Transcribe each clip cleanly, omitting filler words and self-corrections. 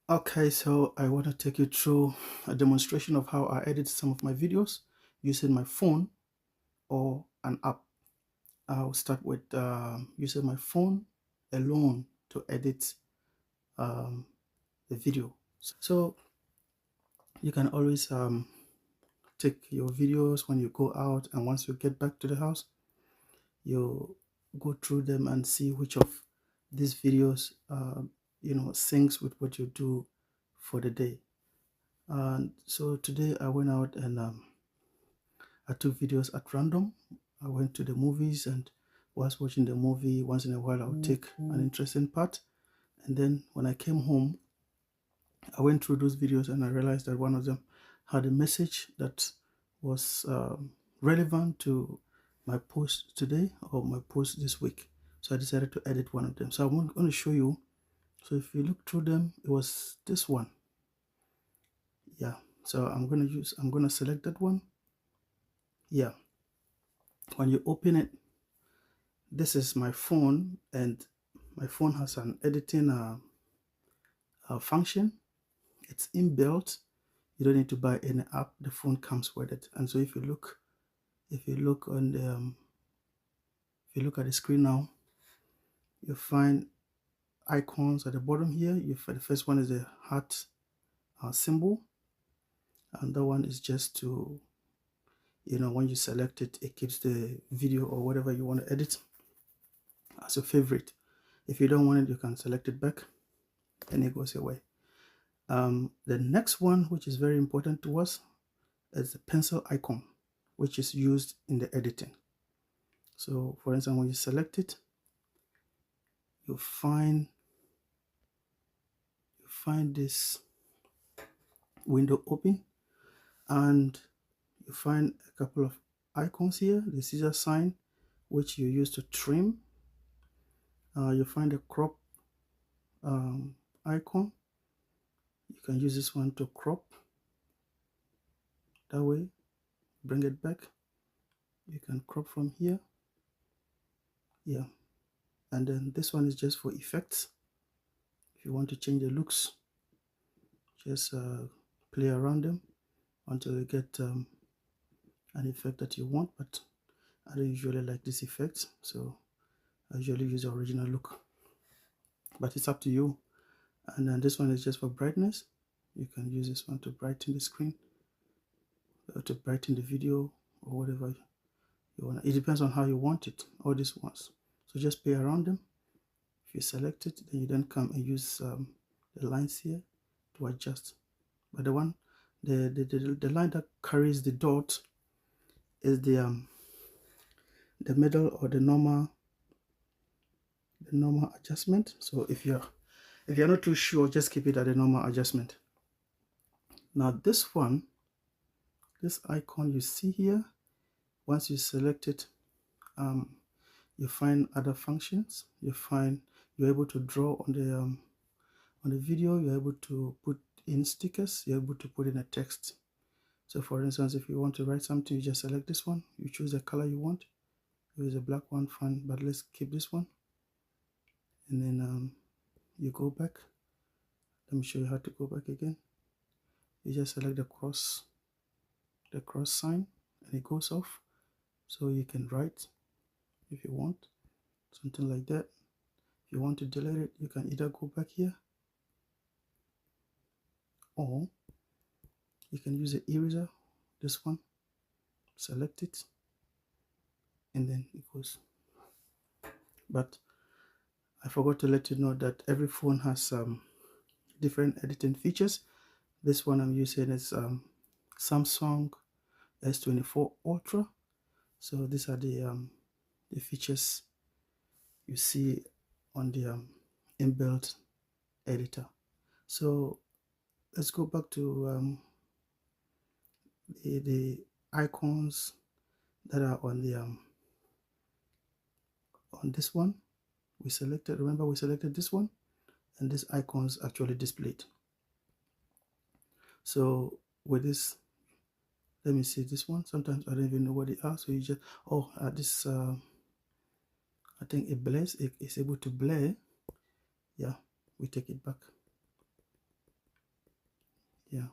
Okay, so I want to take you through a demonstration of how I edit some of my videos using my phone or an app. I'll start with using my phone alone to edit um, the video. So you can always take your videos when you go out, and once you get back to the house, you go through them and see which of these videos syncs with what you do for the day. And so today I went out and I took videos at random. I went to the movies, and whilst watching the movie, once in a while I would take an interesting part. And then when I came home, I went through those videos and I realized that one of them had a message that was relevant to my post today or my post this week. So I decided to edit one of them. So I'm going to show you. So if you look through them, it was this one. Yeah. So I'm going to select that one. Yeah. When you open it, this is my phone, and my phone has an editing function. It's inbuilt. You don't need to buy any app. The phone comes with it. And so if you look on the if you look at the screen now, you find icons at the bottom here. The first one is the heart symbol, and that one is just to, when you select it, it keeps the video or whatever you want to edit as a favorite. If you don't want it, you can select it back and it goes away. The next one, which is very important to us, is the pencil icon, which is used in the editing. So for instance, when you select it, you find this window open, and you find a couple of icons here. The scissor sign, which you use to trim. You find a crop icon. You can use this one to crop. That way, bring it back. You can crop from here. Yeah. And then this one is just for effects. If you want to change the looks, just play around them until you get an effect that you want. But I don't usually like this effect, so I usually use the original look, but it's up to you. And then this one is just for brightness. You can use this one to brighten the screen, or to brighten the video, or whatever you want. It depends on how you want it, all these ones. So just play around them. If you select it, then you then come and use the lines here to adjust. But the line that carries the dot is the middle or the normal adjustment. So if you're not too sure, just keep it at the normal adjustment. Now this one, this icon you see here, once you select it, you find other functions. You're able to draw on the video. You're able to put in stickers. You're able to put in a text. So for instance, if you want to write something, you just select this one. You choose the color you want. Use a black one, fine, but let's keep this one. And then you go back. Let me show you how to go back again. You just select the cross sign, and it goes off. So you can write if you want, something like that. If you want to delete it, you can either go back here, or you can use the eraser, this one, select it, and then it goes. But I forgot to let you know that every phone has different editing features. This one I'm using is Samsung S-24 Ultra. So these are the features you see on the inbuilt editor. So let's go back to the icons that are on the on this one. Remember we selected this one, and these icons actually displayed. So with this, let me see this one. Sometimes I don't even know what they are, so you just this I think it blurs. It is able to blur. Yeah, we take it back. Yeah,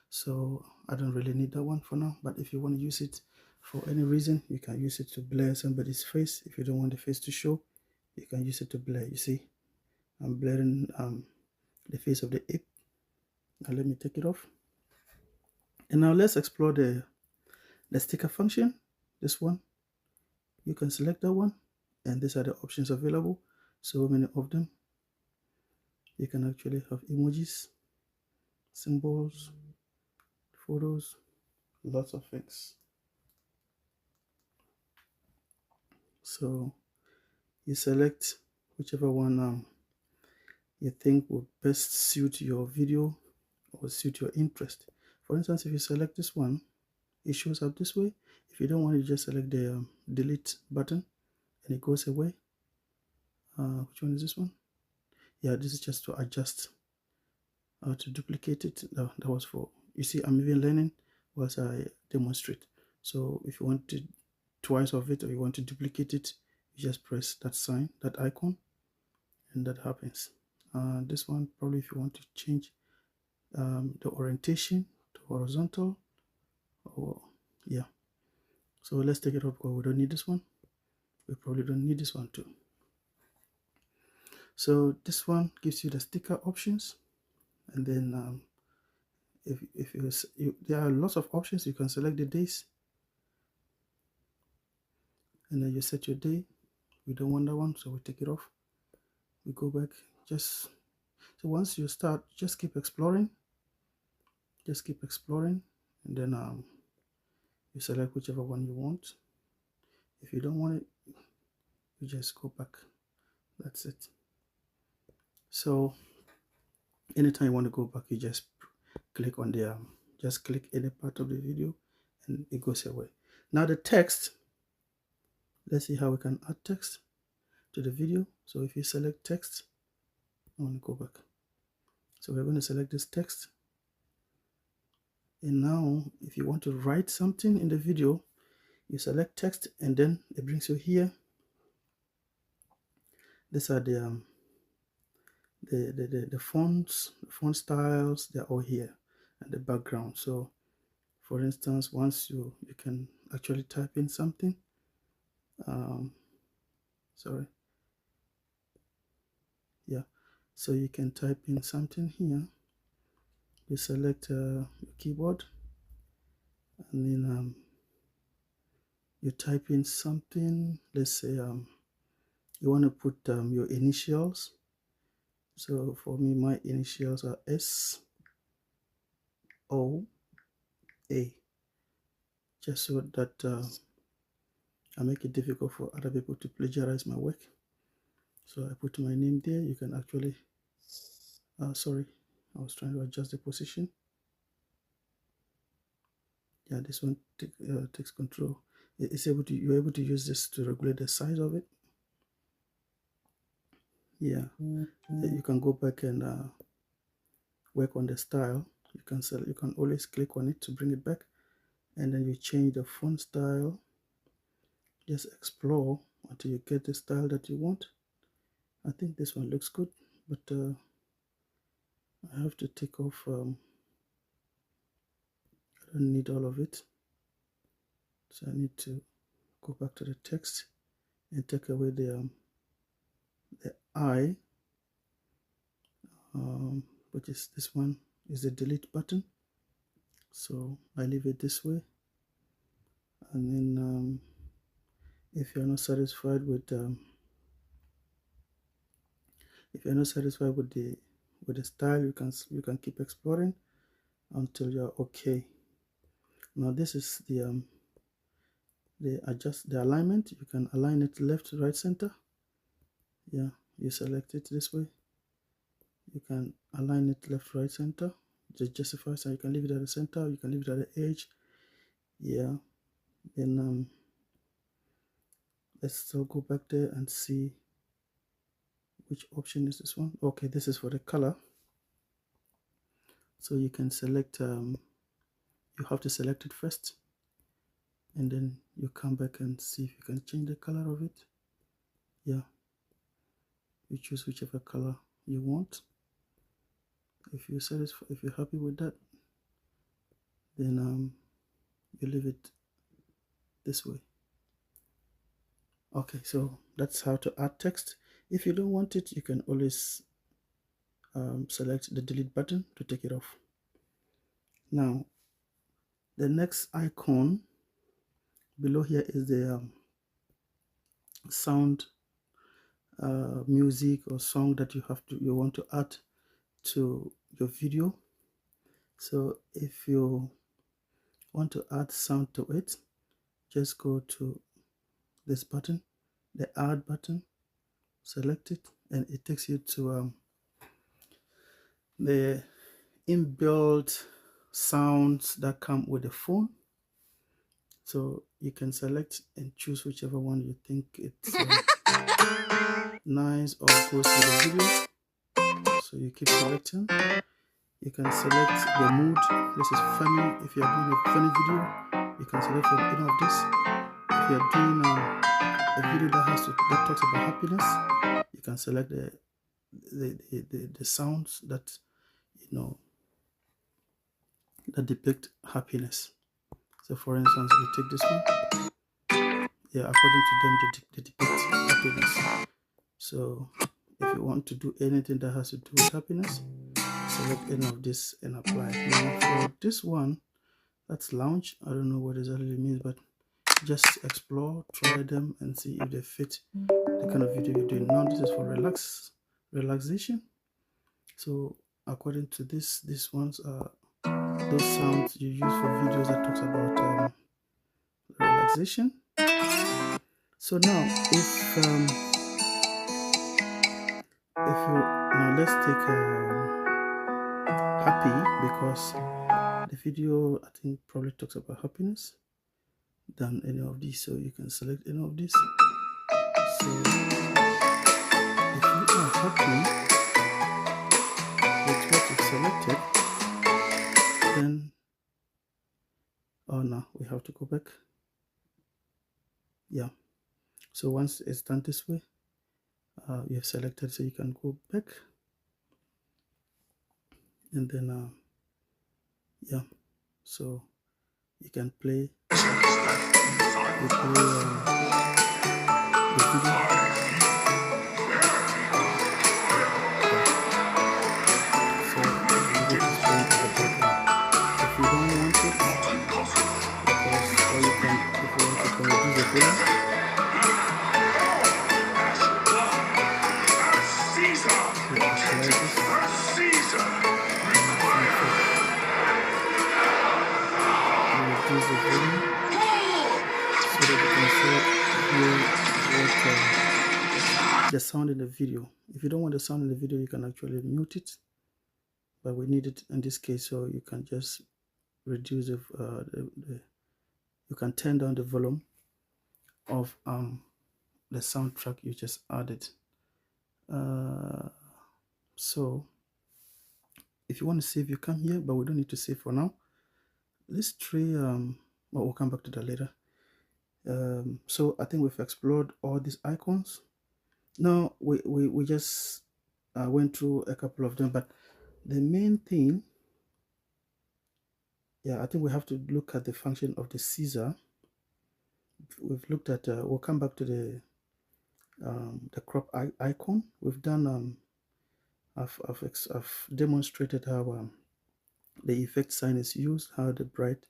so I don't really need that one for now, but if you want to use it for any reason, you can use it to blur somebody's face. If you don't want the face to show, you can use it to blur. You see, I'm blurring the face of the ape. Now let me take it off. And now let's explore the sticker function. This one, you can select that one, and these are the options available. So many of them. You can actually have emojis, symbols, photos, lots of things. So you select whichever one you think would best suit your video or suit your interest. For instance, if you select this one, it shows up this way. If you don't want it, you just select the delete button and it goes away. Which one is this one? Yeah, this is just to adjust, to duplicate it. That was for, you see, I'm even learning whilst I demonstrate. So if you want to twice of it, or you want to duplicate it, you just press that sign, that icon, and that happens. This one, probably if you want to change the orientation to horizontal, or yeah. So let's take it off because we don't need this one. We probably don't need this one too. So this one gives you the sticker options, and then if there are lots of options. You can select the days, and then you set your day. We don't want that one, so we take it off. We go back. So once you start, just keep exploring. Just keep exploring, and then you select whichever one you want. If you don't want it, you just go back. That's it. So anytime you want to go back, you just click on the just click any part of the video and it goes away. Now the text, let's see how we can add text to the video. So if you select text, I want to go back. So we're going to select this text, and now if you want to write something in the video, you select text, and then it brings you here. These are the fonts, font styles. They're all here, and the background. So for instance, once you can actually type in something. Sorry. Yeah, so you can type in something here. You select your keyboard, and then you type in something. Let's say you want to put your initials. So for me, my initials are S-O-A, just so that I make it difficult for other people to plagiarize my work. So I put my name there. You can actually, sorry, I was trying to adjust the position. Yeah, this one takes control. You're able to use this to regulate the size of it. Yeah, you can go back and work on the style. You can always click on it to bring it back, and then you change the font style. Just explore until you get the style that you want. I think this one looks good, but I have to take off. I don't need all of it, so I need to go back to the text and take away the I, which is this one is the delete button. So I leave it this way, and then if you're not satisfied with the style, you can keep exploring until you're okay. Now this is the adjust the alignment. You can align it left, right, center. Yeah, you select it this way. You can align it left, right, center. Just justify. So you can leave it at the center. You can leave it at the edge. Yeah. Then let's still go back there and see which option is this one. Okay, this is for the color. So you can select. You have to select it first, and then you come back and see if you can change the color of it. Yeah, you choose whichever color you want. if you're satisfied, if you're happy with that, then you leave it this way. Okay, so that's how to add text. If you don't want it, you can always select the delete button to take it off. Now, the next icon below here is the sound, music or song that you want to add to your video. So if you want to add sound to it, just go to this button, the add button, select it, and it takes you to the inbuilt sounds that come with the phone. So you can select and choose whichever one you think it's nice or goes with the video. So you keep selecting. You can select the mood. This is funny. If you're doing a funny video, you can select from any of this. If you're doing a video that talks about happiness, you can select the sounds that that depict happiness. So for instance, we take this one. Yeah, according to them, they depict happiness. So if you want to do anything that has to do with happiness, select any of this and apply. Now for this one, that's lounge. I don't know what exactly it means, but just explore, try them, and see if they fit the kind of video you're doing. Now this is for relaxation. So according to this, these ones are those sounds you use for videos that talks about relaxation. So now if you now let's take happy, because the video I think probably talks about happiness than any of these, so you can select any of these. So if you are happy with what you've selected, then oh no, we have to go back. Yeah, so once it's done this way, you have selected, so you can go back, and then yeah, so you can play the video. So the video is playing at the background. If you don't want it, because or you can, if you want, you can reduce the volume. Reduce the volume so that you can hear the sound in the video. If you don't want the sound in the video, you can actually mute it, but we need it in this case, so you can just reduce you can turn down the volume of the soundtrack you just added. So if you want to save, you come here, but we don't need to save for now. Let's try well, we'll come back to that later. So I think we've explored all these icons. Now we just went through a couple of them, but the main thing, yeah, I think we have to look at the function of the scissor. We've looked at we'll come back to the crop icon. We've done I've demonstrated how the effect sign is used, how the bright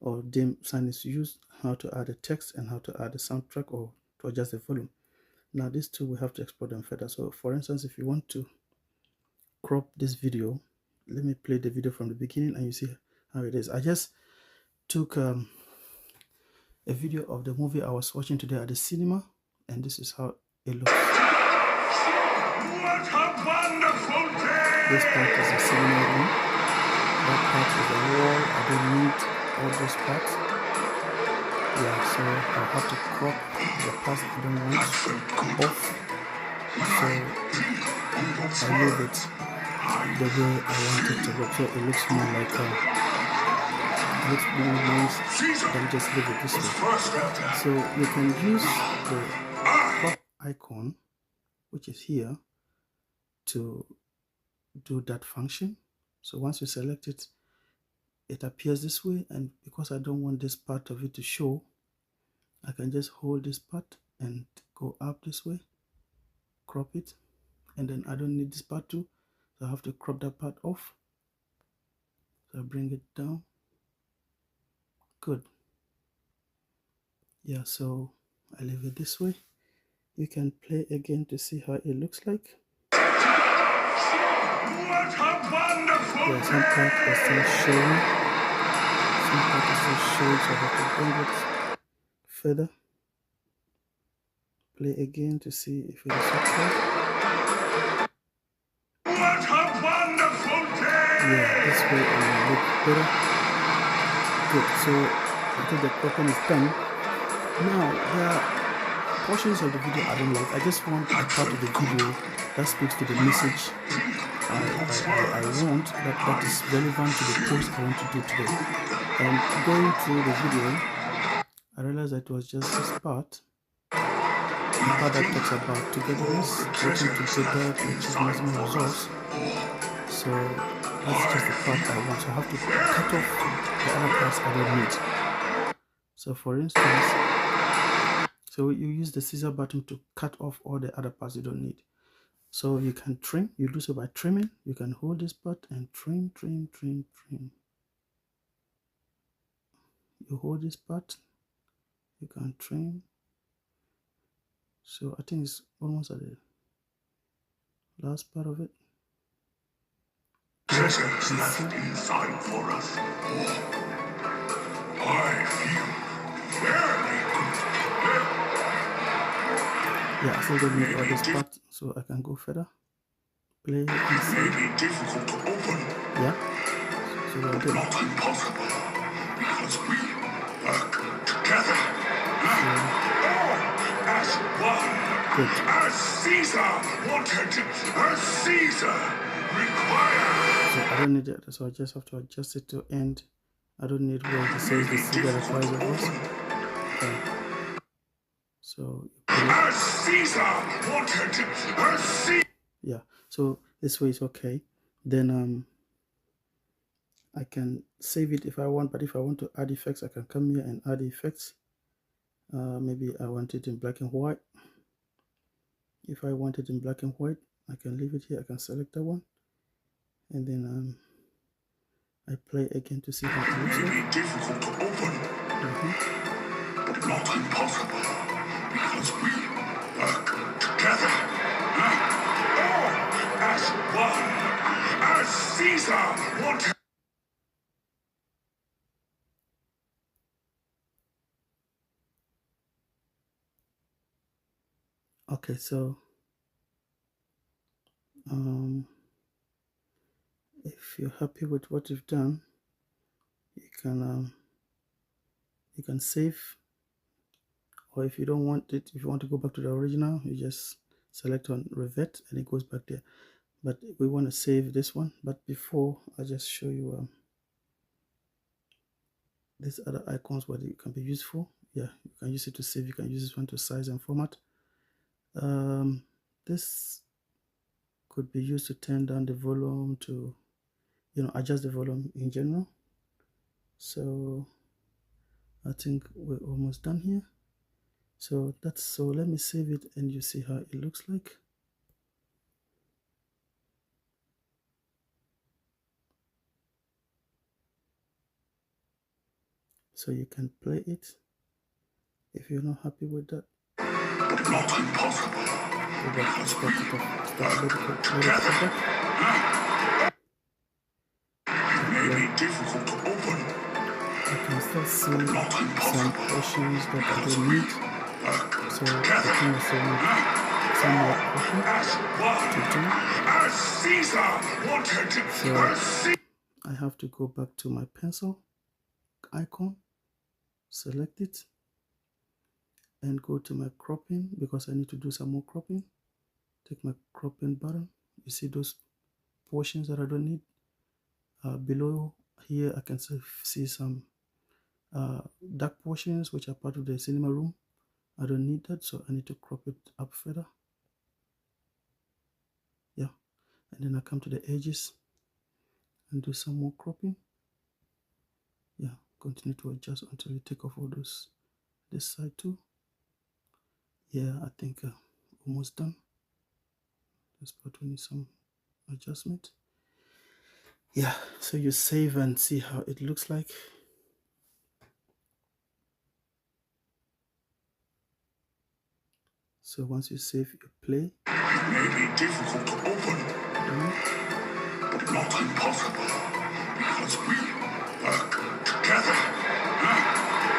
or dim sign is used, how to add a text, and how to add a soundtrack or to adjust the volume. Now these two, we have to explore them further. So for instance, if you want to crop this video, let me play the video from the beginning and you see how it is. I just took a video of the movie I was watching today at the cinema, and this is how it looks. What a wonderful day! This part is the cinema room. That part is the wall. I don't need all those parts. Yeah, so I'll have to crop the parts I don't want off. So I leave it the way I want it to look. So it looks more like it looks more nice than just leave it this way. So you can use the crop icon, which is here, to do that function. So once you select it, it appears this way, and because I don't want this part of it to show, I can just hold this part and go up this way, crop it, and then I don't need this part too, so I have to crop that part off. So I bring it down. Good. Yeah, so I leave it this way. You can play again to see how it looks like. What a wonderful Yeah, some part is still showing. Some part is still showing, so I have to bring it further. Play again to see if it is okay. What a wonderful day! Yeah, this way it will look better. Good, so I think the cropping is done. Now, there are portions of the video I don't like. I just want a part of the video that speaks to the message I want, that is relevant to the post I want to do today. And going through the video, I realized that it was just this part. The part that talks about togetherness, working together to achieve maximum results. So that's just the part I want. So I have to cut off the other parts I don't need. So for instance, so you use the scissor button to cut off all the other parts you don't need. So you can trim. You do so by trimming. You can hold this part and trim. You hold this part. You can trim. So I think it's almost at the last part of it. Treasures left inside for us. I feel very good. Yeah, I still don't need all this part, so I can go further. Play and It see. may be difficult to open, Yeah. So we're good. not impossible, because we work together. All as one. Good. As Caesar wanted, as Caesar required. So I don't need it, so I just have to adjust it to end. I don't need where it says the Caesar requires of us. Okay. So you put it. As Caesar wanted, as Caesar. Yeah. So this way is okay. Then I can save it if I want, but if I want to add effects, I can come here and add effects. Maybe I want it in black and white. If I want it in black and white, I can leave it here. I can select that one, and then I play again to see how it looks It may like. be difficult to open, but not impossible, because we work together. All as one, as Caesar wanted. Okay, so if you're happy with what you've done, you can save, or if you don't want it, if you want to go back to the original, you just select on revert and it goes back there. But we want to save this one. But before, I'll just show you these other icons where it can be useful. Yeah, you can use it to save. You can use this one to size and format. This could be used to turn down the volume, to adjust the volume in general. So I think we're almost done here. So let me save it and you see how it looks like. So you can play it. If you're not happy with that, Not impossible. go back and start it off. Let it go back. It may be difficult to open, I can still see some portions that I don't need. So the thing is somewhat copy as one, to do. as Caesar wanted, So as Caesar. I have to go back to my pencil icon, select it, and go to my cropping because I need to do some more cropping. Take my cropping button. You see those portions that I don't need? Below here, I can see some dark portions which are part of the cinema room. I don't need that, so I need to crop it up further. Yeah, and then I come to the edges. and do some more cropping. Yeah, continue to adjust until you take off all those, this side too. Yeah, I think almost done. This part we need some adjustment. Yeah, so you save and see how it looks like. So once you save, you play. It may be difficult to open, but not impossible, because we work together.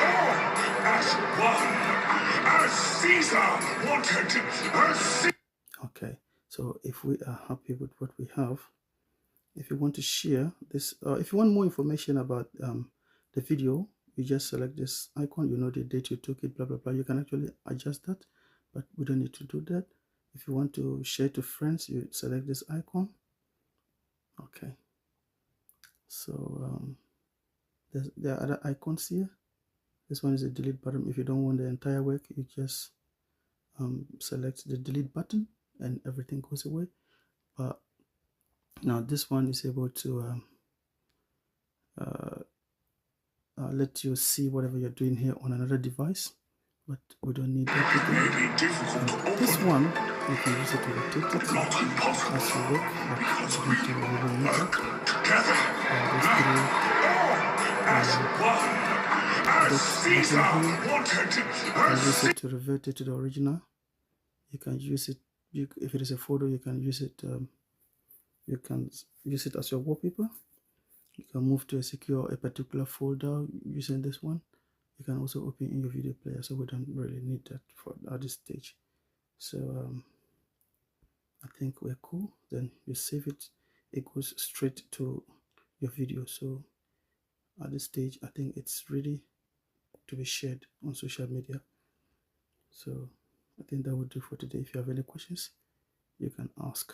All as one, as Caesar wanted, as Okay, so if we are happy with what we have, if you want to share this, if you want more information about the video, you just select this icon, you know the date you took it, blah blah blah. You can actually adjust that, but we don't need to do that. If you want to share to friends, you select this icon. Okay, so there are other icons here. This one is a delete button. If you don't want the entire work, you just select the delete button and everything goes away. But now this one is able to let you see whatever you're doing here on another device, but we don't need that again. This one, you can use it to rotate it as you work, but you don't really need that. You can use it to revert it to the original. You can use it, if it is a photo, you can use it. You can use it as your wallpaper. You can move to a particular folder using this one. You can also open in your video player, so we don't really need that for at this stage. So I think we're cool. Then you save it, it goes straight to your video. So at this stage, I think it's ready to be shared on social media. So I think that would do for today. If you have any questions, you can ask.